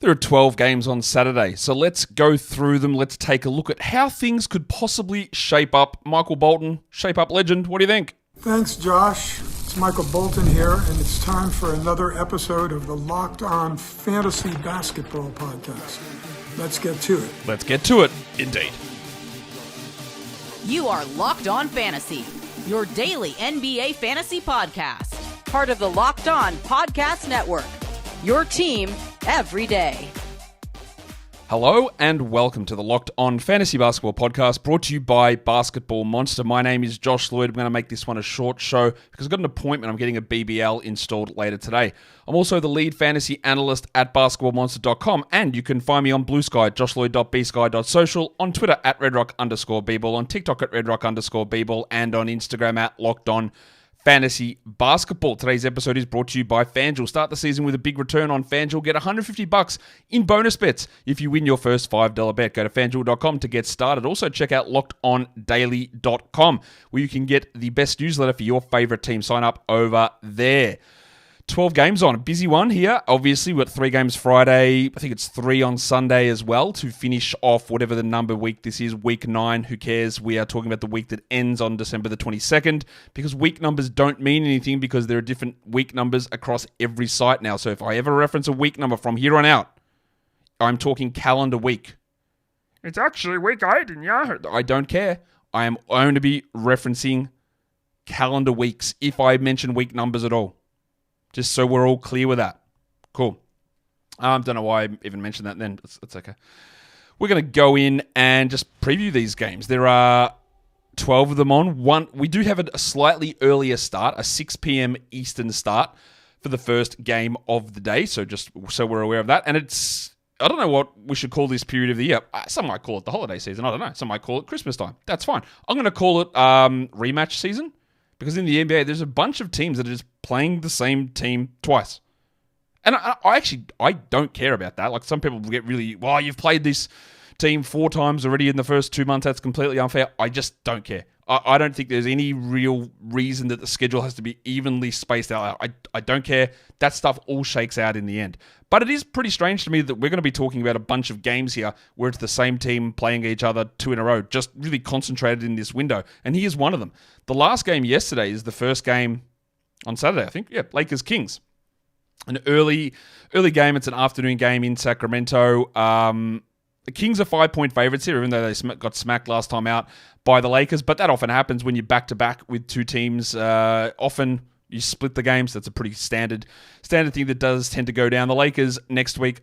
There are 12 games on Saturday, so let's go through them. Let's take a look at how things could possibly shape up. Michael Bolton, shape up legend, what do you think? Thanks, Josh. It's Michael Bolton here, and it's time for another episode of the Locked On Fantasy Basketball Podcast. Let's get to it. Let's get to it, indeed. You are Locked On Fantasy, your daily NBA fantasy podcast. Part of the Locked On Podcast Network, your team every day. Hello and welcome to the Locked On Fantasy Basketball Podcast, brought to you by Basketball Monster. My name is Josh Lloyd. I'm going to make this one a short show because I've got an appointment. I'm getting a BBL installed later today. I'm also the lead fantasy analyst at basketballmonster.com, and you can find me on Blue Sky, joshlloyd.bsky.social, on Twitter at redrock_bball, on TikTok at redrock_bball, and on Instagram at Locked On Fantasy Basketball. Today's episode is brought to you by FanDuel. Start the season with a big return on FanDuel. Get $150 in bonus bets if you win your first $5 bet. Go to FanDuel.com to get started. Also, check out LockedOnDaily.com, where you can get the best newsletter for your favorite team. Sign up over there. 12 games on. A busy one here. Obviously, we've got 3 games Friday. I think it's 3 on Sunday as well to finish off whatever the number week this is. Week 9. Who cares? We are talking about the week that ends on December the 22nd because week numbers don't mean anything because there are different week numbers across every site now. So if I ever reference a week number from here on out, I'm talking calendar week. It's actually week 8 in Yahoo. I don't care. I am only to be referencing calendar weeks if I mention week numbers at all. Just so we're all clear with that. Cool. Don't know why I even mentioned that then. It's okay. We're going to go in and just preview these games. There are 12 of them on. We do have a slightly earlier start, a 6 p.m. Eastern start for the first game of the day. So just so we're aware of that. And I don't know what we should call this period of the year. Some might call it the holiday season. I don't know. Some might call it Christmas time. That's fine. I'm going to call it rematch season. Because in the NBA, there's a bunch of teams that are just playing the same team twice. And I don't care about that. Like some people get really, well, you've played this team 4 times already in the first 2 months. That's completely unfair. I just don't care. I don't think there's any real reason that the schedule has to be evenly spaced out. I don't care. That stuff all shakes out in the end. But it is pretty strange to me that we're going to be talking about a bunch of games here where it's the same team playing each other 2 in a row, just really concentrated in this window. And here's one of them. The last game yesterday is the first game on Saturday, I think. Yeah, Lakers-Kings. An early game. It's an afternoon game in Sacramento. The Kings are 5-point favorites here, even though they got smacked last time out by the Lakers. But that often happens when you're back-to-back with 2 teams. Often you split the games. That's a pretty standard thing that does tend to go down. The Lakers next week,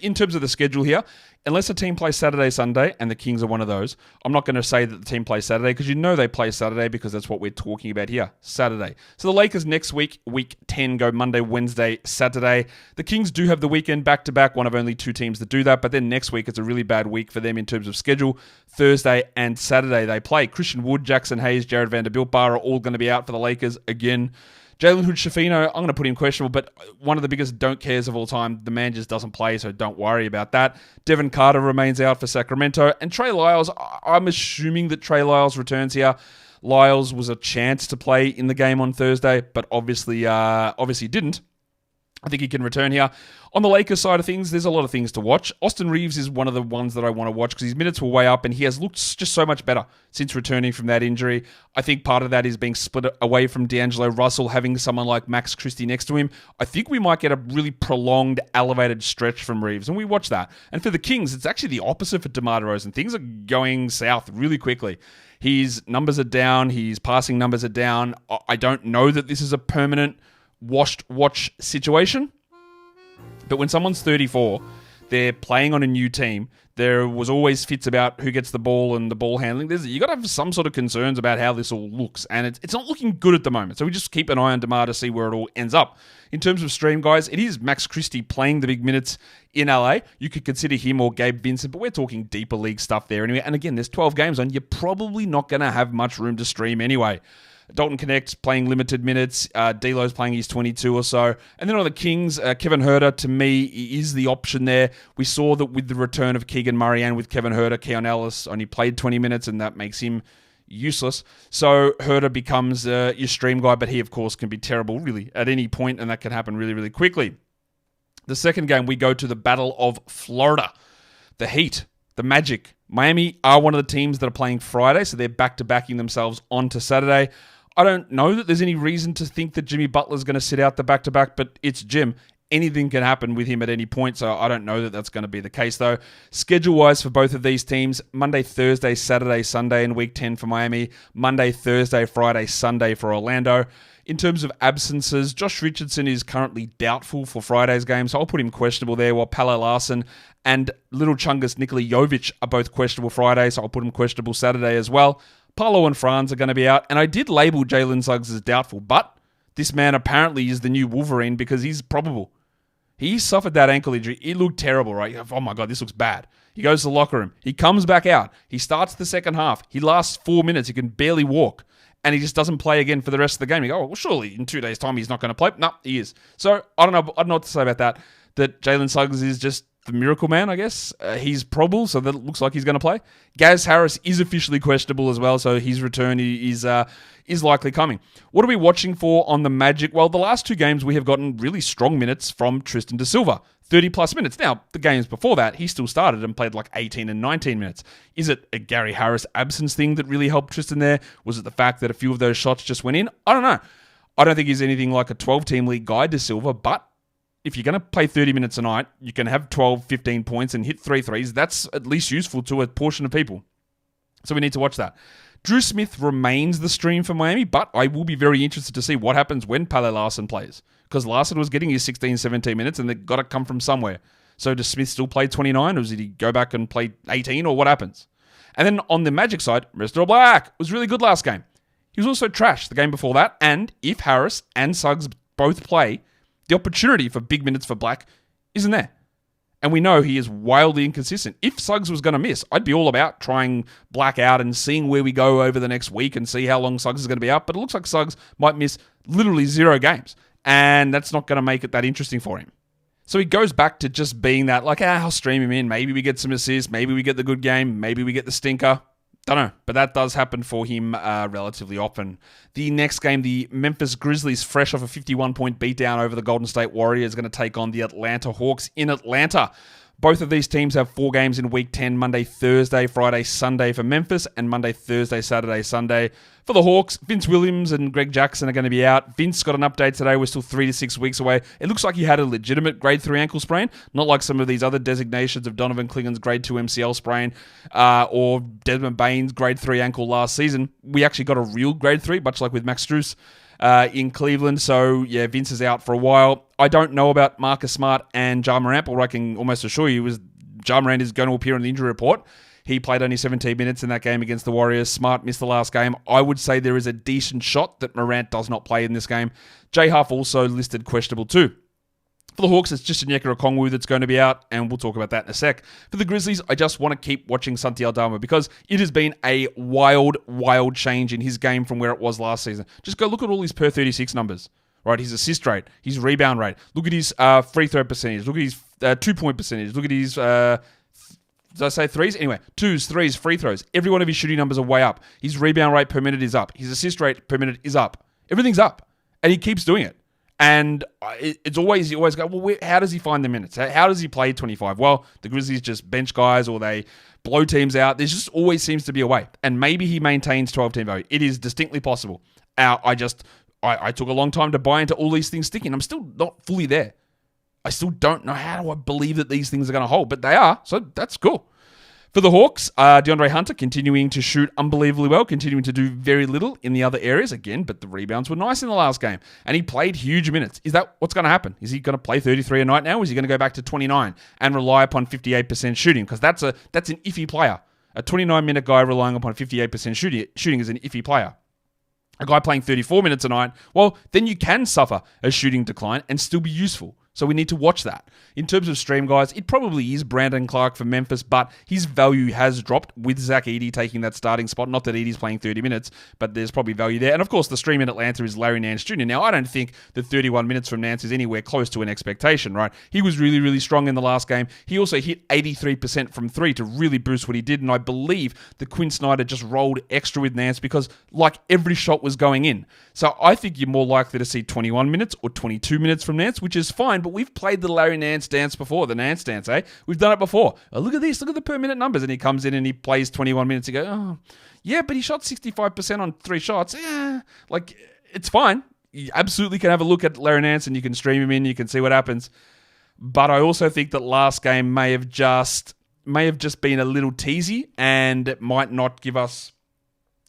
in terms of the schedule here, unless a team plays Saturday, Sunday, and the Kings are one of those, I'm not going to say that the team plays Saturday because you know they play Saturday because that's what we're talking about here, Saturday. So the Lakers next week, week 10, go Monday, Wednesday, Saturday. The Kings do have the weekend back-to-back, one of only 2 teams that do that, but then next week it's a really bad week for them in terms of schedule. Thursday and Saturday they play. Christian Wood, Jackson Hayes, Jared Vanderbilt Bar are all going to be out for the Lakers again. Jalen Hood-Schifino, I'm going to put him questionable, but one of the biggest don't cares of all time. The man just doesn't play, so don't worry about that. Devin Carter remains out for Sacramento. And Trey Lyles, I'm assuming that Trey Lyles returns here. Lyles was a chance to play in the game on Thursday, but obviously didn't. I think he can return here. On the Lakers side of things, there's a lot of things to watch. Austin Reeves is one of the ones that I want to watch because his minutes were way up and he has looked just so much better since returning from that injury. I think part of that is being split away from D'Angelo Russell, having someone like Max Christie next to him. I think we might get a really prolonged, elevated stretch from Reeves, and we watch that. And for the Kings, it's actually the opposite for DeMar DeRozan. Things are going south really quickly. His numbers are down. His passing numbers are down. I don't know that this is a permanent watch situation. But when someone's 34, they're playing on a new team. There was always fits about who gets the ball and the ball handling. You got to have some sort of concerns about how this all looks. And it's not looking good at the moment. So we just keep an eye on DeMar to see where it all ends up. In terms of stream, guys, it is Max Christie playing the big minutes in LA. You could consider him or Gabe Vincent, but we're talking deeper league stuff there anyway. And again, there's 12 games on. You're probably not going to have much room to stream anyway. Dalton Connect playing limited minutes. D'Lo's playing his 22 or so. And then on the Kings, Kevin Huerter, to me, is the option there. We saw that with the return of Keegan Murray and with Kevin Huerter, Keon Ellis only played 20 minutes, and that makes him useless. So Huerter becomes your stream guy, but he, of course, can be terrible, really, at any point, and that can happen really, really quickly. The second game, we go to the Battle of Florida. The Heat, the Magic. Miami are one of the teams that are playing Friday, so they're back-to-backing themselves onto Saturday. I don't know that there's any reason to think that Jimmy Butler's going to sit out the back-to-back, but it's Jim. Anything can happen with him at any point, so I don't know that that's going to be the case, though. Schedule-wise for both of these teams, Monday, Thursday, Saturday, Sunday in Week 10 for Miami, Monday, Thursday, Friday, Sunday for Orlando. In terms of absences, Josh Richardson is currently doubtful for Friday's game, so I'll put him questionable there, while Palo Larson and Little Chungus Nikola Jovic are both questionable Friday, so I'll put him questionable Saturday as well. Paolo and Franz are going to be out, and I did label Jalen Suggs as doubtful, but this man apparently is the new Wolverine because he's probable. He suffered that ankle injury. It looked terrible, right? Oh my God, this looks bad. He goes to the locker room. He comes back out. He starts the second half. He lasts 4 minutes. He can barely walk. And he just doesn't play again for the rest of the game. You go, oh, well, surely in 2 days' time he's not going to play. No, he is. So I don't know what to say about that. That Jalen Suggs is just the miracle man, I guess. He's probable, so that looks like he's going to play. Gaz Harris is officially questionable as well, so his return is likely coming. What are we watching for on the Magic? Well, the last 2 games we have gotten really strong minutes from Tristan da Silva. 30-plus minutes. Now, the games before that, he still started and played like 18 and 19 minutes. Is it a Gary Harris absence thing that really helped Tristan there? Was it the fact that a few of those shots just went in? I don't know. I don't think he's anything like a 12-team league guy, da Silva, but if you're going to play 30 minutes a night, you can have 12, 15 points and hit 3 threes. That's at least useful to a portion of people. So we need to watch that. Drew Smith remains the stream for Miami, but I will be very interested to see what happens when Palo Larson plays. Because Larson was getting his 16, 17 minutes and they've got to come from somewhere. So does Smith still play 29 or does he go back and play 18 or what happens? And then on the Magic side, Mr. Black was really good last game. He was also trash the game before that. And if Harris and Suggs both play, the opportunity for big minutes for Black isn't there. And we know he is wildly inconsistent. If Suggs was going to miss, I'd be all about trying Black out and seeing where we go over the next week and see how long Suggs is going to be out. But it looks like Suggs might miss literally 0 games. And that's not going to make it that interesting for him. So he goes back to just being that, like, I'll stream him in. Maybe we get some assists. Maybe we get the good game. Maybe we get the stinker. Don't know, but that does happen for him relatively often. The next game, the Memphis Grizzlies, fresh off a 51-point beatdown over the Golden State Warriors, going to take on the Atlanta Hawks in Atlanta. Both of these teams have 4 games in Week 10, Monday, Thursday, Friday, Sunday for Memphis, and Monday, Thursday, Saturday, Sunday for the Hawks. Vince Williams and Greg Jackson are going to be out. Vince got an update today. We're still 3 to 6 weeks away. It looks like he had a legitimate grade 3 ankle sprain, not like some of these other designations of Donovan Clingan's grade 2 MCL sprain or Desmond Bain's grade 3 ankle last season. We actually got a real grade 3, much like with Max Strus in Cleveland. So, yeah, Vince is out for a while. I don't know about Marcus Smart and Ja Morant, but what I can almost assure you is Ja Morant is going to appear on the injury report. He played only 17 minutes in that game against the Warriors. Smart missed the last game. I would say there is a decent shot that Morant does not play in this game. Jay Huff also listed questionable too. For the Hawks, it's just Onyeka Okongwu that's going to be out, and we'll talk about that in a sec. For the Grizzlies, I just want to keep watching Santi Aldama because it has been a wild, wild change in his game from where it was last season. Just go look at all his per 36 numbers, right? His assist rate, his rebound rate. Look at his free throw percentage. Look at his 2-point percentage. Look at his, did I say threes? Anyway, 2s, 3s, free throws. Every one of his shooting numbers are way up. His rebound rate per minute is up. His assist rate per minute is up. Everything's up, and he keeps doing it. And it's always, you always go, well, how does he find the minutes? How does he play 25? Well, the Grizzlies just bench guys or they blow teams out. There just always seems to be a way. And maybe he maintains 12-team value. It is distinctly possible. I took a long time to buy into all these things sticking. I'm still not fully there. I still don't know how do I believe that these things are going to hold, but they are, so that's cool. For the Hawks, DeAndre Hunter continuing to shoot unbelievably well, continuing to do very little in the other areas again, but the rebounds were nice in the last game, and he played huge minutes. Is that what's going to happen? Is he going to play 33 a night now, or is he going to go back to 29 and rely upon 58% shooting? Because that's an iffy player. A 29-minute guy relying upon 58% shooting is an iffy player. A guy playing 34 minutes a night, well, then you can suffer a shooting decline and still be useful. So we need to watch that. In terms of stream guys, it probably is Brandon Clark for Memphis, but his value has dropped with Zach Edey taking that starting spot. Not that Edey's playing 30 minutes, but there's probably value there. And of course, the stream in Atlanta is Larry Nance Jr. Now, I don't think that 31 minutes from Nance is anywhere close to an expectation, right? He was really, really strong in the last game. He also hit 83% from 3 to really boost what he did. And I believe that Quinn Snyder just rolled extra with Nance because like every shot was going in. So I think you're more likely to see 21 minutes or 22 minutes from Nance, which is fine. But but we've played the Larry Nance dance before, the Nance dance, eh? We've done it before. Oh, look at this, look at the per minute numbers. And he comes in and he plays 21 minutes. You go, oh, yeah, but he shot 65% on 3 shots. Yeah, like, it's fine. You absolutely can have a look at Larry Nance and you can stream him in, you can see what happens. But I also think that last game may have just been a little teasy, and it might not give us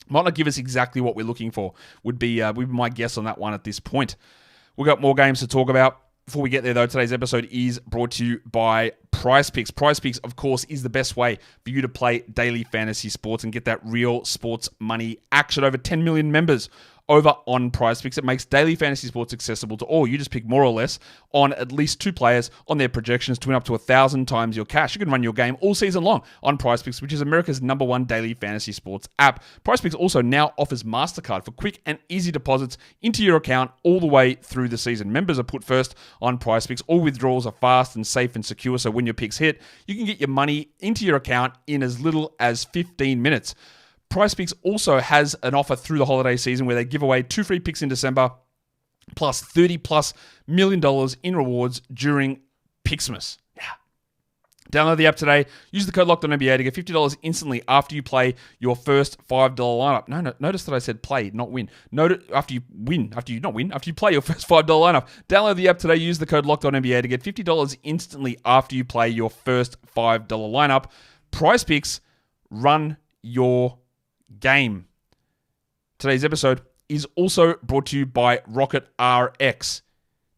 exactly what we're looking for. Would be my guess on that one at this point. We've got more games to talk about. Before we get there, though, today's episode is brought to you by Prize Picks. Prize Picks, of course, is the best way for you to play daily fantasy sports and get that real sports money action. Over 10 million members over on Prize Picks. It makes daily fantasy sports accessible to all. You just pick more or less on at least 2 players on their projections to win up to 1,000 times your cash. You can run your game all season long on Prize Picks, which is America's #1 daily fantasy sports app. Prize Picks also now offers MasterCard for quick and easy deposits into your account all the way through the season. Members are put first on Prize Picks. All withdrawals are fast and safe and secure, so when your picks hit, you can get your money into your account in as little as 15 minutes. PrizePicks also has an offer through the holiday season where they give away 2 free picks in December plus $30+ million in rewards during Pixmas. Yeah. Download the app today. Use the code LOCKEDONNBA to get $50 instantly after you play your first $5 lineup. No, notice that I said play, not win. After you play your first $5 lineup. Download the app today. Use the code LOCKEDONNBA to get $50 instantly after you play your first $5 lineup. PrizePicks, run your game. Today's episode is also brought to you by Rocket RX.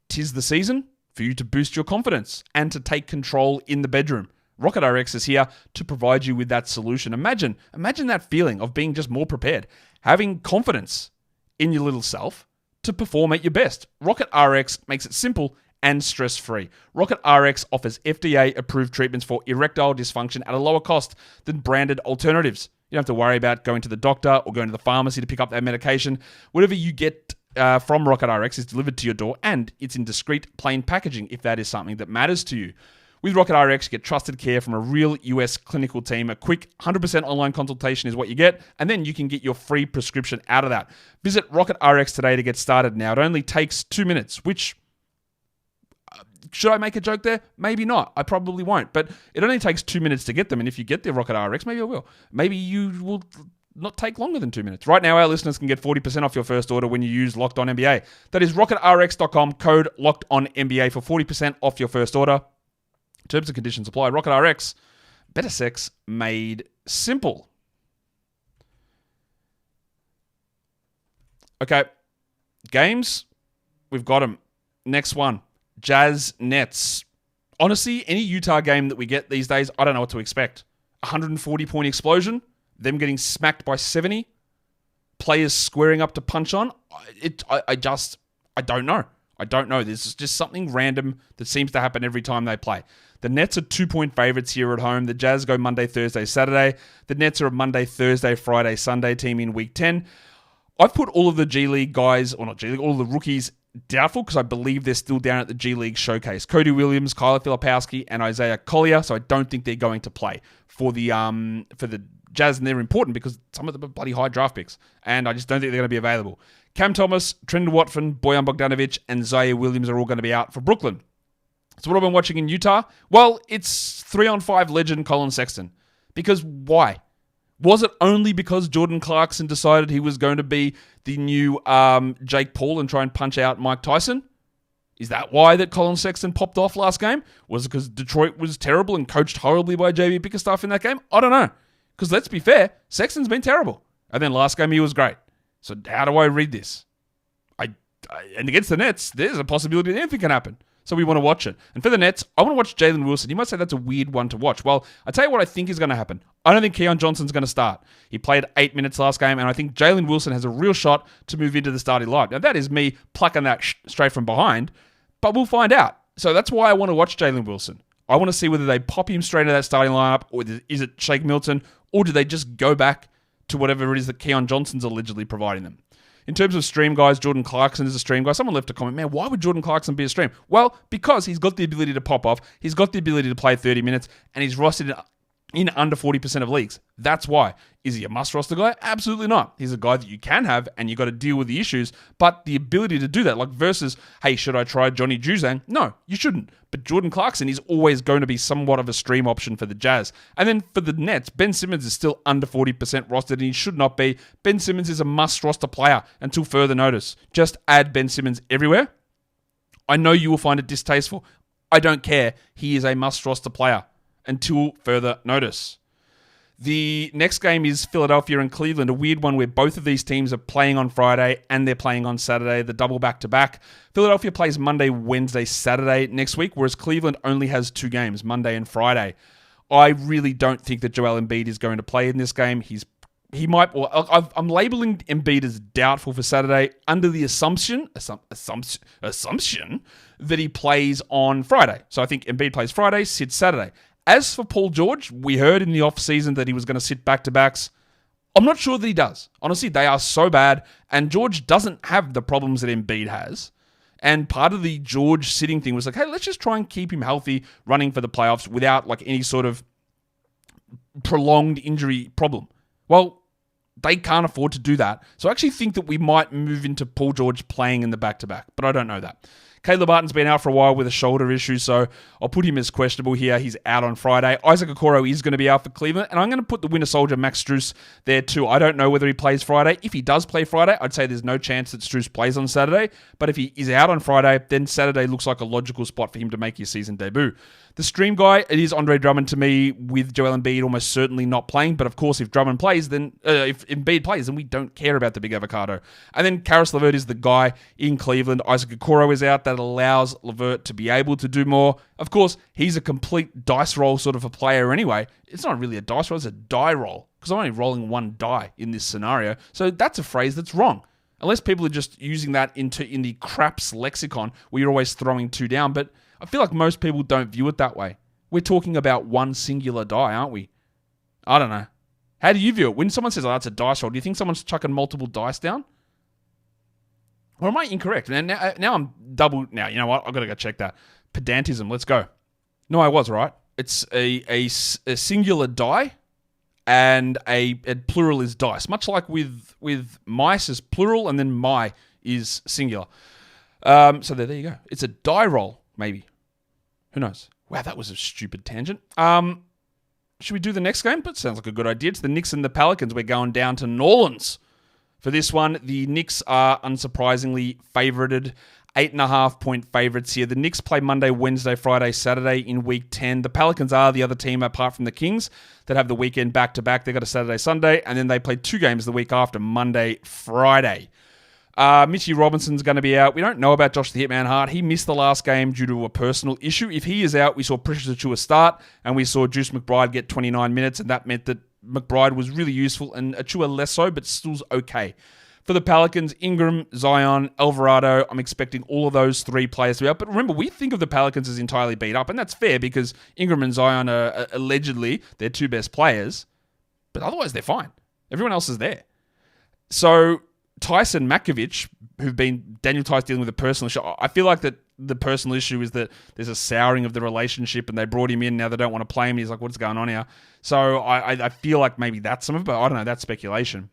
'Tis the season for you to boost your confidence and to take control in the bedroom. Rocket RX is here to provide you with that solution. Imagine that feeling of being just more prepared, having confidence in your little self to perform at your best. Rocket RX makes it simple and stress-free. Rocket RX offers FDA-approved treatments for erectile dysfunction at a lower cost than branded alternatives. You don't have to worry about going to the doctor or going to the pharmacy to pick up that medication. Whatever you get from Rocket RX is delivered to your door, and it's in discreet, plain packaging if that is something that matters to you. With Rocket RX, you get trusted care from a real US clinical team. A quick 100% online consultation is what you get, and then you can get your free prescription out of that. Visit Rocket RX today to get started now. It only takes 2 minutes, which... should I make a joke there? Maybe not. I probably won't. But it only takes 2 minutes to get them. And if you get the Rocket RX, maybe I will. Maybe you will not take longer than 2 minutes. Right now, our listeners can get 40% off your first order when you use Locked On NBA. That is rocketrx.com, code Locked On NBA for 40% off your first order. Terms and conditions apply. Rocket RX, better sex made simple. Okay, games, we've got them. Next one. Jazz Nets. Honestly, any Utah game that we get these days, I don't know what to expect. 140-point explosion, them getting smacked by 70, players squaring up to punch on. I don't know. I don't know. There's just something random that seems to happen every time they play. The Nets are 2-point favorites here at home. The Jazz go Monday, Thursday, Saturday. The Nets are a Monday, Thursday, Friday, Sunday team in Week 10. I've put all of the G League guys, or not G League, all of the rookies doubtful because I believe they're still down at the G League showcase. Cody Williams, Kyler Filipowski, and Isaiah Collier. So I don't think they're going to play for the Jazz, and they're important because some of them are bloody high draft picks, and I just don't think they're going to be available. Cam Thomas, Trendon Watford, Bojan Bogdanovic, and Zaire Williams are all going to be out for Brooklyn. So what I've been watching in Utah? Well, it's 3-on-5 legend Colin Sexton. Because why? Was it only because Jordan Clarkson decided he was going to be the new Jake Paul and try and punch out Mike Tyson? Is that why that Colin Sexton popped off last game? Was it because Detroit was terrible and coached horribly by JB Bickerstaff in that game? I don't know. Because let's be fair, Sexton's been terrible. And then last game he was great. So how do I read this? And against the Nets, there's a possibility that anything can happen. So we want to watch it. And for the Nets, I want to watch Jalen Wilson. You might say that's a weird one to watch. Well, I tell you what I think is going to happen. I don't think Keon Johnson's going to start. He played 8 minutes last game, and I think Jalen Wilson has a real shot to move into the starting lineup. Now, that is me plucking that straight from behind, but we'll find out. So that's why I want to watch Jalen Wilson. I want to see whether they pop him straight into that starting lineup, or is it Shake Milton, or do they just go back to whatever it is that Keon Johnson's allegedly providing them. In terms of stream guys, Jordan Clarkson is a stream guy. Someone left a comment, man, why would Jordan Clarkson be a stream? Well, because he's got the ability to pop off, he's got the ability to play 30 minutes, and he's rostered in under 40% of leagues. That's why. Is he a must roster guy? Absolutely not. He's a guy that you can have and you got to deal with the issues, but the ability to do that, like versus, hey, should I try Johnny Juzang? No, you shouldn't. But Jordan Clarkson is always going to be somewhat of a stream option for the Jazz. And then for the Nets, Ben Simmons is still under 40% rostered and he should not be. Ben Simmons is a must roster player until further notice. Just add Ben Simmons everywhere. I know you will find it distasteful. I don't care. He is a must roster player until further notice. The next game is Philadelphia and Cleveland, a weird one where both of these teams are playing on Friday and they're playing on Saturday, the double back-to-back. Philadelphia plays Monday, Wednesday, Saturday next week, whereas Cleveland only has 2 games, Monday and Friday. I really don't think that Joel Embiid is going to play in this game. He might. Well, I'm labeling Embiid as doubtful for Saturday under the assumption that he plays on Friday. So I think Embiid plays Friday, sits Saturday. As for Paul George, we heard in the offseason that he was going to sit back-to-backs. I'm not sure that he does. Honestly, they are so bad, and George doesn't have the problems that Embiid has. And part of the George sitting thing was like, hey, let's just try and keep him healthy, running for the playoffs without like any sort of prolonged injury problem. Well, they can't afford to do that. So I actually think that we might move into Paul George playing in the back-to-back, but I don't know that. Caleb Martin's been out for a while with a shoulder issue, so I'll put him as questionable here. He's out on Friday. Isaac Okoro is going to be out for Cleveland, and I'm going to put the winter soldier Max Strus there too. I don't know whether he plays Friday. If he does play Friday, I'd say there's no chance that Strus plays on Saturday, but if he is out on Friday, then Saturday looks like a logical spot for him to make his season debut. The stream guy, it is Andre Drummond to me, with Joel Embiid almost certainly not playing. But of course, if Drummond plays, then if Embiid plays, then we don't care about the big avocado. And then Karis LeVert is the guy in Cleveland. Isaac Okoro is out. That allows LeVert to be able to do more. Of course, he's a complete dice roll sort of a player anyway. It's not really a dice roll, it's a die roll. Because I'm only rolling one die in this scenario. So that's a phrase that's wrong. Unless people are just using that in the craps lexicon where you're always throwing 2 down. But I feel like most people don't view it that way. We're talking about one singular die, aren't we? I don't know. How do you view it? When someone says, oh, that's a dice roll, do you think someone's chucking multiple dice down? Or am I incorrect? Now I'm double... Now, you know what? I've got to go check that. Pedantism, let's go. No, I was right. It's a singular die and a plural is dice. Much like with mice is plural and then my is singular. So there you go. It's a die roll, maybe. Who knows? Wow, that was a stupid tangent. Should we do the next game? But sounds like a good idea. It's the Knicks and the Pelicans. We're going down to New Orleans. For this one, the Knicks are unsurprisingly favorited. 8.5-point favorites here. The Knicks play Monday, Wednesday, Friday, Saturday in Week 10. The Pelicans are the other team apart from the Kings that have the weekend back-to-back. They've got a Saturday, Sunday, and then they play 2 games the week after, Monday, Friday. Mitchie Robinson's going to be out. We don't know about Josh the Hitman Hart. He missed the last game due to a personal issue. If he is out, we saw Precious Achiuwa start, and we saw Juice McBride get 29 minutes, and that meant that McBride was really useful, and Achiuwa less so, but still's okay. For the Pelicans, Ingram, Zion, Alvarado, I'm expecting all of those 3 players to be out. But remember, we think of the Pelicans as entirely beat up, and that's fair because Ingram and Zion are allegedly their 2 best players, but otherwise they're fine. Everyone else is there. So Tyson Makovich, who've been Daniel Tice dealing with a personal issue, I feel like that the personal issue is that there's a souring of the relationship and they brought him in, now they don't want to play him. He's like, what's going on here? So I feel like maybe that's some of it, but I don't know, that's speculation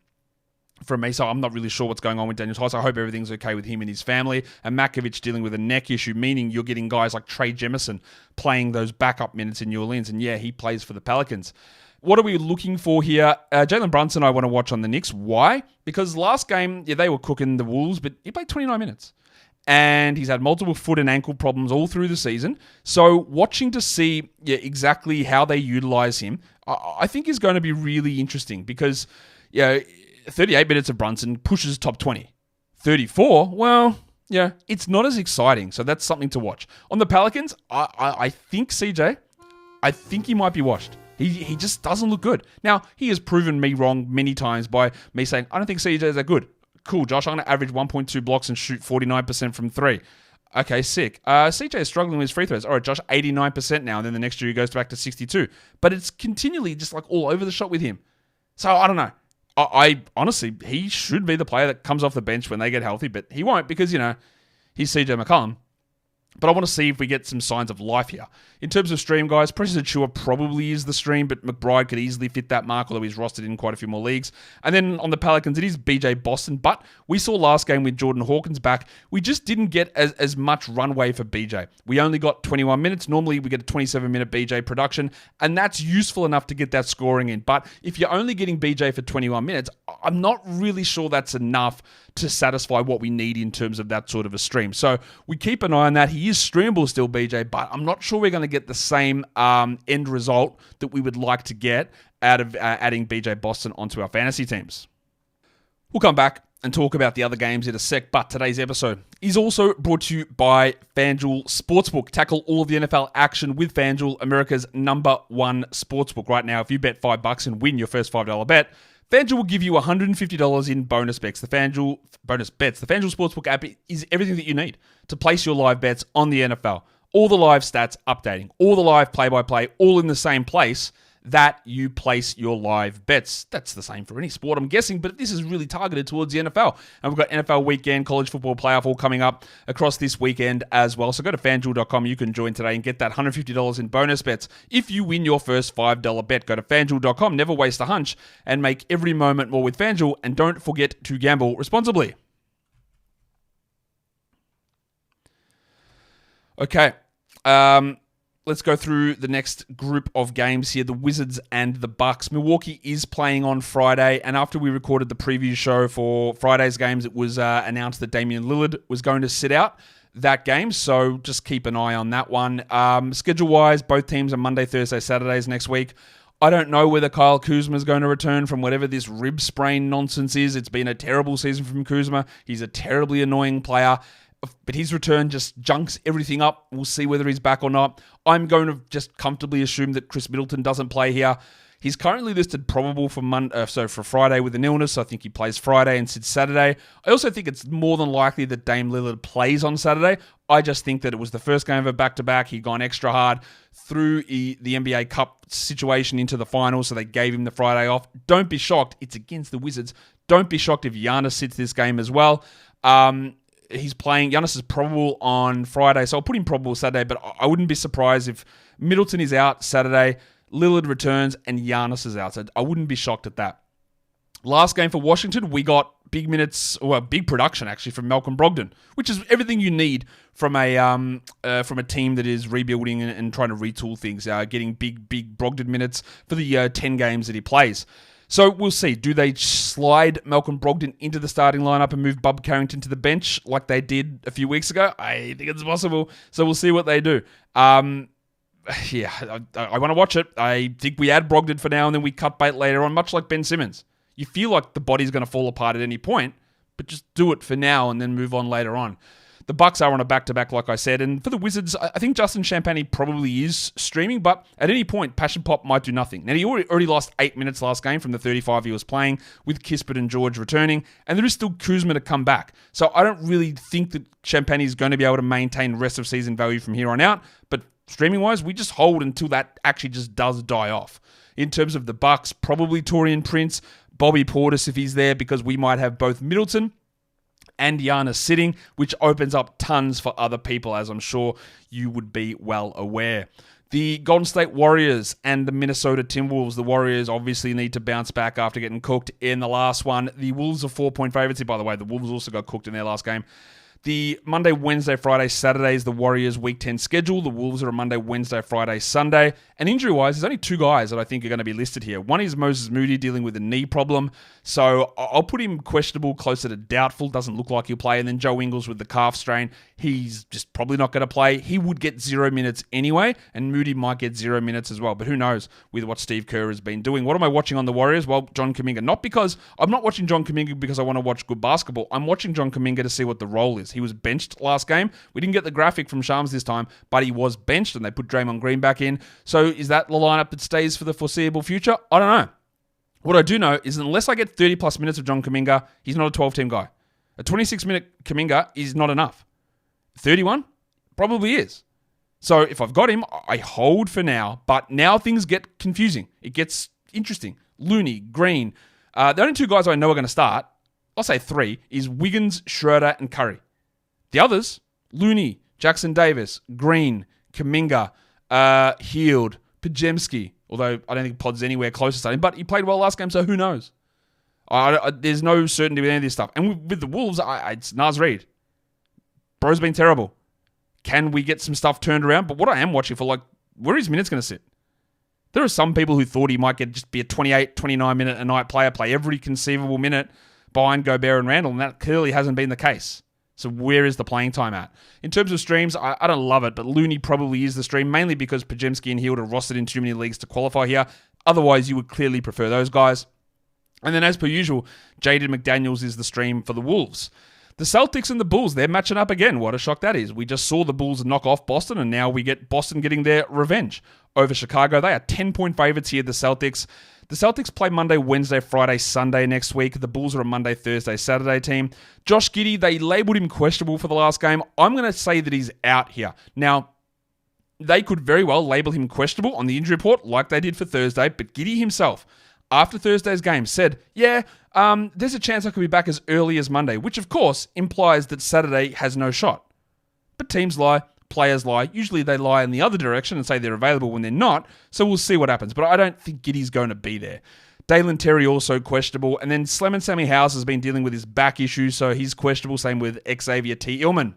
from me, so I'm not really sure what's going on with Daniel Tice. I hope everything's okay with him and his family. And Makovich dealing with a neck issue, meaning you're getting guys like Trey Jemison playing those backup minutes in New Orleans. And yeah, he plays for the Pelicans. What are we looking for here? Jalen Brunson I want to watch on the Knicks. Why? Because last game, yeah, they were cooking the Wolves, but he played 29 minutes. And he's had multiple foot and ankle problems all through the season. So watching to see exactly how they utilize him, I think is going to be really interesting because, 38 minutes of Brunson pushes top 20. 34, well, yeah, it's not as exciting. So that's something to watch. On the Pelicans, I think CJ, I think he might be washed. He just doesn't look good. Now, he has proven me wrong many times by me saying, I don't think CJ is that good. Cool, Josh, I'm going to average 1.2 blocks and shoot 49% from 3. Okay, sick. CJ is struggling with his free throws. All right, Josh, 89% now, and then the next year he goes back to 62. But it's continually just like all over the shot with him. So I don't know. I honestly, he should be the player that comes off the bench when they get healthy, but he won't because, he's CJ McCollum. But I want to see if we get some signs of life here. In terms of stream, guys, Precious Achiuwa probably is the stream, but McBride could easily fit that mark, although he's rostered in quite a few more leagues. And then on the Pelicans, it is BJ Boston. But we saw last game with Jordan Hawkins back, we just didn't get as much runway for BJ. We only got 21 minutes. Normally, we get a 27-minute BJ production, and that's useful enough to get that scoring in. But if you're only getting BJ for 21 minutes, I'm not really sure that's enough to satisfy what we need in terms of that sort of a stream. So we keep an eye on that. He is streamable still, BJ, but I'm not sure we're going to get the same end result that we would like to get out of adding BJ Boston onto our fantasy teams. We'll come back and talk about the other games in a sec, but today's episode is also brought to you by FanDuel Sportsbook. Tackle all of the NFL action with FanDuel, America's #1 sportsbook. Right now, if you bet $5 and win your first $5 bet, FanDuel will give you $150 in bonus bets. The FanDuel Sportsbook app is everything that you need to place your live bets on the NFL. All the live stats updating, all the live play-by-play, all in the same place that you place your live bets. That's the same for any sport, I'm guessing, but this is really targeted towards the NFL. And we've got NFL weekend, college football playoff all coming up across this weekend as well. So go to FanDuel.com. You can join today and get that $150 in bonus bets if you win your first $5 bet. Go to FanDuel.com. Never waste a hunch and make every moment more with FanDuel. And don't forget to gamble responsibly. Okay. Let's go through the next group of games here, the Wizards and the Bucks. Milwaukee is playing on Friday, and after we recorded the preview show for Friday's games, it was announced that Damian Lillard was going to sit out that game, so just keep an eye on that one. Schedule-wise, both teams are Monday, Thursday, Saturdays next week. I don't know whether Kyle Kuzma is going to return from whatever this rib sprain nonsense is. It's been a terrible season from Kuzma. He's a terribly annoying player. But his return just junks everything up. We'll see whether he's back or not. I'm going to just comfortably assume that Chris Middleton doesn't play here. He's currently listed probable for Friday with an illness. I think he plays Friday and sits Saturday. I also think it's more than likely that Dame Lillard plays on Saturday. I just think that it was the first game of a back-to-back. He'd gone extra hard through the NBA Cup situation into the finals, so they gave him the Friday off. Don't be shocked. It's against the Wizards. Don't be shocked if Giannis sits this game as well. He's playing. Giannis is probable on Friday, so I'll put him probable Saturday, but I wouldn't be surprised if Middleton is out Saturday, Lillard returns, and Giannis is out. So I wouldn't be shocked at that. Last game for Washington, we got big minutes, or big production actually, from Malcolm Brogdon, which is everything you need from a team that is rebuilding and trying to retool things, getting big Brogdon minutes for the 10 games that he plays. So we'll see. Do they slide Malcolm Brogdon into the starting lineup and move Bub Carrington to the bench like they did a few weeks ago? I think it's possible. So we'll see what they do. I want to watch it. I think we add Brogdon for now and then we cut bait later on, much like Ben Simmons. You feel like the body's going to fall apart at any point, but just do it for now and then move on later on. The Bucks are on a back-to-back, like I said, and for the Wizards, I think Justin Champagnie probably is streaming, but at any point, Passion Pop might do nothing. Now, he already lost 8 minutes last game from the 35 he was playing, with Kispert and George returning, and there is still Kuzma to come back. So I don't really think that Champagnie is going to be able to maintain rest of season value from here on out, but streaming-wise, we just hold until that actually just does die off. In terms of the Bucks, probably Taurean Prince, Bobby Portis if he's there, because we might have both Middleton and Giannis sitting, which opens up tons for other people, as I'm sure you would be well aware. The Golden State Warriors and the Minnesota Timberwolves. The Warriors obviously need to bounce back after getting cooked in the last one. The Wolves are 4-point favorites. By the way, the Wolves also got cooked in their last game. The Monday, Wednesday, Friday, Saturday is the Warriors' Week 10 schedule. The Wolves are a Monday, Wednesday, Friday, Sunday. And injury-wise, there's only two guys that I think are going to be listed here. One is Moses Moody dealing with a knee problem. So I'll put him questionable, closer to doubtful. Doesn't look like he'll play. And then Joe Ingles with the calf strain. He's just probably not going to play. He would get 0 minutes anyway. And Moody might get 0 minutes as well. But who knows with what Steve Kerr has been doing. What am I watching on the Warriors? Well, John Kuminga. I'm not watching John Kuminga because I want to watch good basketball. I'm watching John Kuminga to see what the role is. He was benched last game. We didn't get the graphic from Shams this time, but he was benched and they put Draymond Green back in. So is that the lineup that stays for the foreseeable future? I don't know. What I do know is unless I get 30 plus minutes of John Kuminga, he's not a 12-team guy. A 26-minute Kuminga is not enough. 31? Probably is. So if I've got him, I hold for now, but now things get confusing. It gets interesting. Looney, Green. The only two guys I know are going to start, I'll say three, is Wiggins, Schroeder, and Curry. The others, Looney, Jackson Davis, Green, Kuminga, Hield, Pajemski, although I don't think Pod's anywhere close to starting, but he played well last game, so who knows? There's no certainty with any of this stuff. And with the Wolves, it's Naz Reid. Bro's been terrible. Can we get some stuff turned around? But what I am watching for, where are his minutes going to sit? There are some people who thought he might just be a 28, 29 minute a night player, play every conceivable minute behind Gobert and Randall, and that clearly hasn't been the case. So where is the playing time at? In terms of streams, I don't love it, but Looney probably is the stream, mainly because Pajemski and Hield are rostered in too many leagues to qualify here. Otherwise, you would clearly prefer those guys. And then as per usual, Jaden McDaniels is the stream for the Wolves. The Celtics and the Bulls, they're matching up again. What a shock that is. We just saw the Bulls knock off Boston, and now we get Boston getting their revenge over Chicago. They are 10-point favorites here, the Celtics. The Celtics play Monday, Wednesday, Friday, Sunday next week. The Bulls are a Monday, Thursday, Saturday team. Josh Giddey, they labelled him questionable for the last game. I'm going to say that he's out here. Now, they could very well label him questionable on the injury report like they did for Thursday, but Giddey himself, after Thursday's game, said, there's a chance I could be back as early as Monday, which of course implies that Saturday has no shot. But teams lie, players lie. Usually they lie in the other direction and say they're available when they're not, so we'll see what happens. But I don't think Giddey's going to be there. Dalen Terry also questionable, and then Slemon Sammy Howes has been dealing with his back issue, so he's questionable, same with Xavier T. Illman.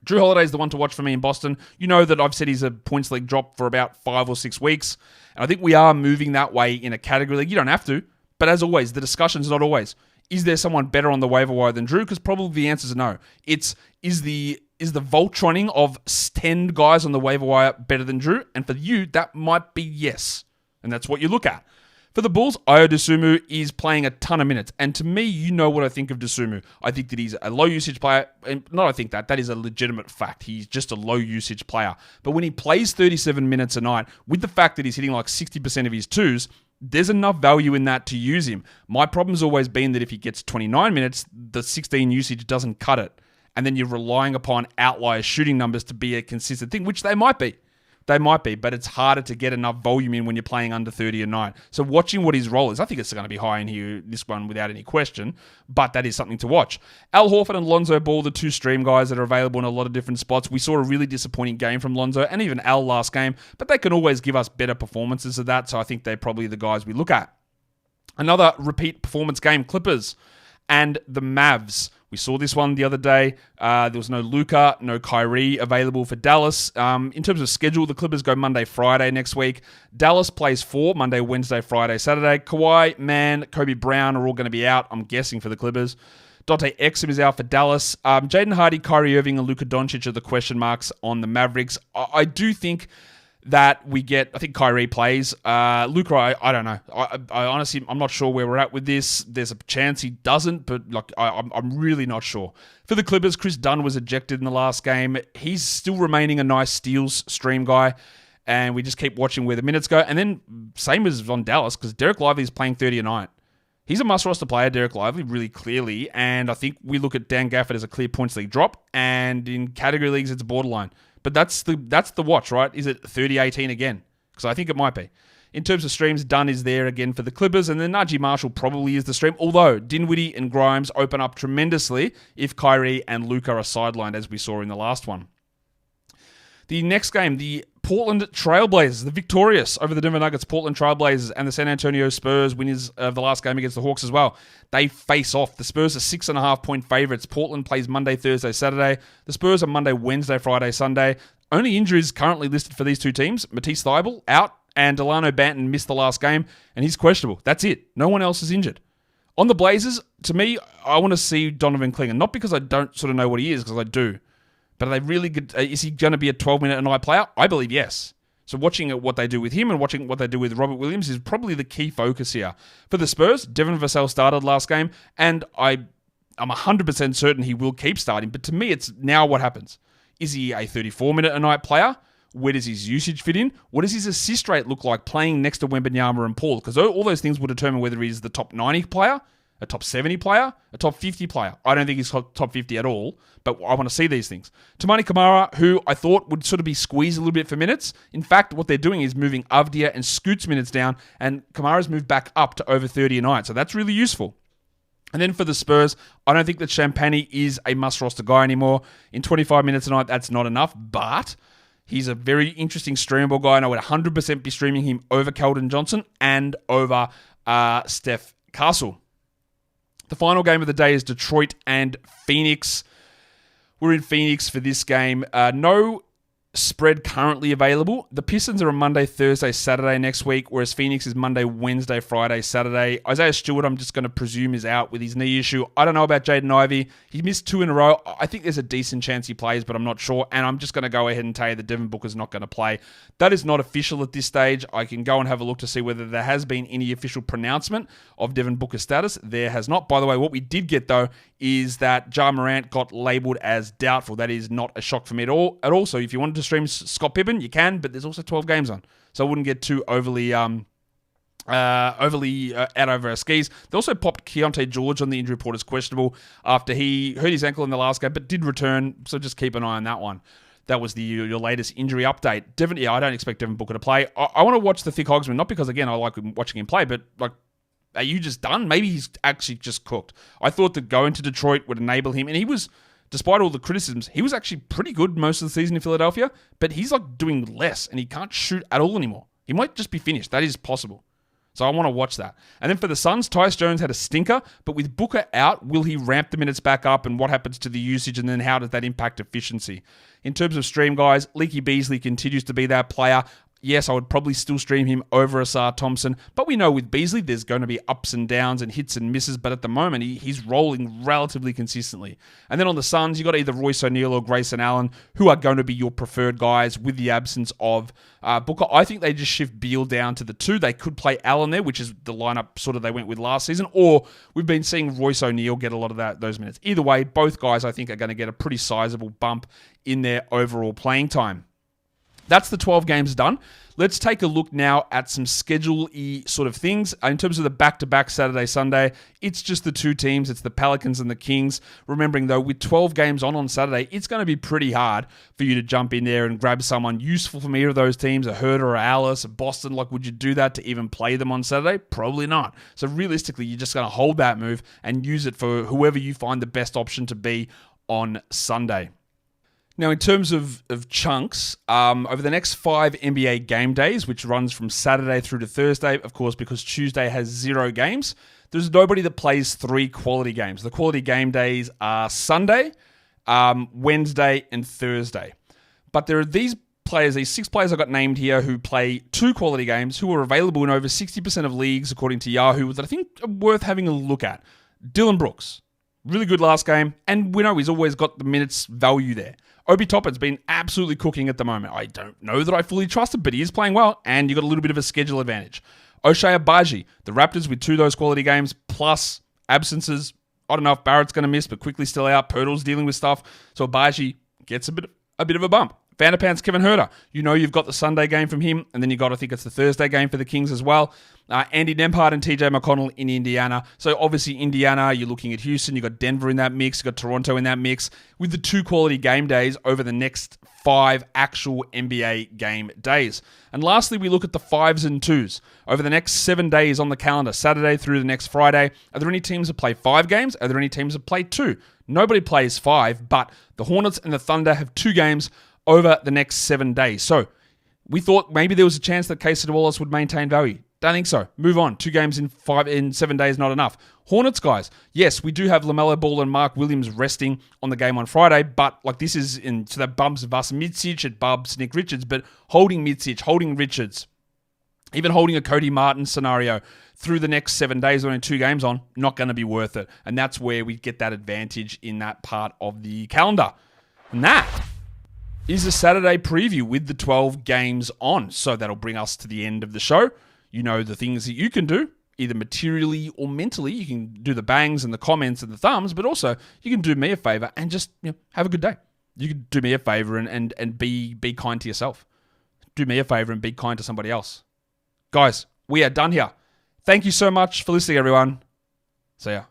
Drew Holiday's the one to watch for me in Boston. You know that I've said he's a points league drop for about 5 or 6 weeks. And I think we are moving that way in a category league. You don't have to. But as always, the discussion's not always, is there someone better on the waiver wire than Drew? Because probably the answer is no. It's, is the Voltroning of 10 guys on the waiver wire better than Drew? And for you, that might be yes. And that's what you look at. For the Bulls, Ayo Dosunmu is playing a ton of minutes. And to me, you know what I think of Dosunmu. I think that he's a low-usage player. And not I think that. That is a legitimate fact. He's just a low-usage player. But when he plays 37 minutes a night, with the fact that he's hitting 60% of his twos, there's enough value in that to use him. My problem's always been that if he gets 29 minutes, the 16 usage doesn't cut it. And then you're relying upon outlier shooting numbers to be a consistent thing, which they might be. They might be, but it's harder to get enough volume in when you're playing under 30 a night. So watching what his role is, I think it's going to be high in here, this one, without any question, but that is something to watch. Al Horford and Lonzo Ball, the two stream guys that are available in a lot of different spots. We saw a really disappointing game from Lonzo and even Al last game, but they can always give us better performances of that, so I think they're probably the guys we look at. Another repeat performance game, Clippers and the Mavs. We saw this one the other day. There was no Luka, no Kyrie available for Dallas. In terms of schedule, the Clippers go Monday, Friday next week. Dallas plays 4, Monday, Wednesday, Friday, Saturday. Kawhi, Mann, Kobe Brown are all going to be out, I'm guessing, for the Clippers. Dante Exum is out for Dallas. Jaden Hardy, Kyrie Irving, and Luka Doncic are the question marks on the Mavericks. I do think that we get, I think Kyrie plays. Luka, I don't know. I honestly, I'm not sure where we're at with this. There's a chance he doesn't, but I'm really not sure. For the Clippers, Chris Dunn was ejected in the last game. He's still remaining a nice steals stream guy, and we just keep watching where the minutes go. And then same as on Dallas, because Derek Lively is playing 30 a night. He's a must-roster player, Derek Lively, really clearly, and I think we look at Dan Gafford as a clear points league drop, and in category leagues, it's borderline. But that's the watch, right? Is it 30-18 again? Because I think it might be. In terms of streams, Dunn is there again for the Clippers, and then Najee Marshall probably is the stream, although Dinwiddie and Grimes open up tremendously if Kyrie and Luka are sidelined, as we saw in the last one. The next game, the Portland Trailblazers, the victorious over the Denver Nuggets, Portland Trailblazers, and the San Antonio Spurs, winners of the last game against the Hawks as well. They face off. The Spurs are 6.5-point favorites. Portland plays Monday, Thursday, Saturday. The Spurs are Monday, Wednesday, Friday, Sunday. Only injuries currently listed for these two teams. Matisse Thybulle out, and Delano Banton missed the last game, and he's questionable. That's it. No one else is injured. On the Blazers, to me, I want to see Donovan Clingan. Not because I don't sort of know what he is, because I do. But are they really good? Is he going to be a 12-minute a night player? I believe yes. So watching what they do with him and watching what they do with Robert Williams is probably the key focus here. For the Spurs, Devin Vassell started last game, and I'm 100% certain he will keep starting. But to me, it's now what happens. Is he a 34-minute a night player? Where does his usage fit in? What does his assist rate look like playing next to Wembanyama and Paul? Because all those things will determine whether he's the top 90 player, a top 70 player, a top 50 player. I don't think he's top 50 at all, but I want to see these things. Tamani Kamara, who I thought would sort of be squeezed a little bit for minutes. In fact, what they're doing is moving Avdia and Scoot's minutes down, and Kamara's moved back up to over 30 a night, so that's really useful. And then for the Spurs, I don't think that Champagny is a must-roster guy anymore. In 25 minutes a night, that's not enough, but he's a very interesting streamable guy, and I would 100% be streaming him over Keldon Johnson and over Steph Castle. The final game of the day is Detroit and Phoenix. We're in Phoenix for this game. No spread currently available. The Pistons are on Monday, Thursday, Saturday next week, whereas Phoenix is Monday, Wednesday, Friday, Saturday. Isaiah Stewart, I'm just going to presume, is out with his knee issue. I don't know about Jaden Ivey. He missed 2 in a row. I think there's a decent chance he plays, but I'm not sure. And I'm just going to go ahead and tell you that Devin Booker's not going to play. That is not official at this stage. I can go and have a look to see whether there has been any official pronouncement of Devin Booker's status. There has not. By the way, what we did get, though, is that Ja Morant got labeled as doubtful. That is not a shock for me at all. So if you wanted to stream Scott Pippen, you can, but there's also 12 games on. So I wouldn't get too overly out over our skis. They also popped Keontae George on the injury report as questionable after he hurt his ankle in the last game, but did return. So just keep an eye on that one. That was your latest injury update. I don't expect Devin Booker to play. I want to watch the Thick Hogsman, not because, again, I like watching him play, but like, are you just done? Maybe he's actually just cooked. I thought that going to Detroit would enable him, and he was, despite all the criticisms, he was actually pretty good most of the season in Philadelphia, but he's like doing less, and he can't shoot at all anymore. He might just be finished. That is possible. So I want to watch that. And then for the Suns, Tyus Jones had a stinker, but with Booker out, will he ramp the minutes back up, and what happens to the usage, and then how does that impact efficiency? In terms of stream, guys, Leaky Beasley continues to be that player. Yes, I would probably still stream him over Asar Thompson, but we know with Beasley, there's going to be ups and downs and hits and misses, but at the moment, he's rolling relatively consistently. And then on the Suns, you got either Royce O'Neal or Grayson Allen, who are going to be your preferred guys with the absence of Booker. I think they just shift Beal down to the 2. They could play Allen there, which is the lineup sort of they went with last season, or we've been seeing Royce O'Neal get a lot of those minutes. Either way, both guys, I think, are going to get a pretty sizable bump in their overall playing time. That's the 12 games done. Let's take a look now at some schedule-y sort of things. In terms of the back-to-back Saturday, Sunday, it's just the 2 teams. It's the Pelicans and the Kings. Remembering, though, with 12 games on Saturday, it's going to be pretty hard for you to jump in there and grab someone useful from either of those teams, a Herder or Alice, a Boston. Like, would you do that to even play them on Saturday? Probably not. So realistically, you're just going to hold that move and use it for whoever you find the best option to be on Sunday. Now, in terms of chunks, over the next 5 NBA game days, which runs from Saturday through to Thursday, of course, because Tuesday has 0 games, there's nobody that plays 3 quality games. The quality game days are Sunday, Wednesday, and Thursday. But there are these players, these 6 players I got named here, who play 2 quality games, who are available in over 60% of leagues, according to Yahoo, that I think are worth having a look at. Dylan Brooks, really good last game, and we know he's always got the minutes value there. Obi Toppin's been absolutely cooking at the moment. I don't know that I fully trust him, but he is playing well, and you got a little bit of a schedule advantage. Ochai Agbaji, the Raptors with 2 of those quality games, plus absences. I don't know if Barrett's going to miss, but quickly still out. Pirtle's dealing with stuff, so Agbaji gets a bit of a bump. Vanderpants Kevin Herter, you know you've got the Sunday game from him, and then you got, I think it's the Thursday game for the Kings as well. Andy Nembhard and TJ McConnell in Indiana. So obviously Indiana, you're looking at Houston, you got Denver in that mix, you got Toronto in that mix, with the 2 quality game days over the next 5 actual NBA game days. And lastly, we look at the 5s and 2s. Over the next 7 days on the calendar, Saturday through the next Friday, are there any teams that play 5 games? Are there any teams that play 2? Nobody plays 5, but the Hornets and the Thunder have 2 games over the next 7 days. So we thought maybe there was a chance that Casey Wallace would maintain value. Don't think so. Move on. 2 games in 7 days, not enough. Hornets, guys. Yes, we do have LaMelo Ball and Mark Williams resting on the game on Friday, but like this is in, so that bumps Vas Mitsic, it bumps Nick Richards, but holding Mitsic, holding Richards, even holding a Cody Martin scenario through the next 7 days, only 2 games on, not going to be worth it. And that's where we get that advantage in that part of the calendar. And that is a Saturday preview with the 12 games on. So that'll bring us to the end of the show. You know the things that you can do, either materially or mentally. You can do the bangs and the comments and the thumbs, but also you can do me a favor and just have a good day. You can do me a favor and be kind to yourself. Do me a favor and be kind to somebody else. Guys, we are done here. Thank you so much for listening, everyone. See ya.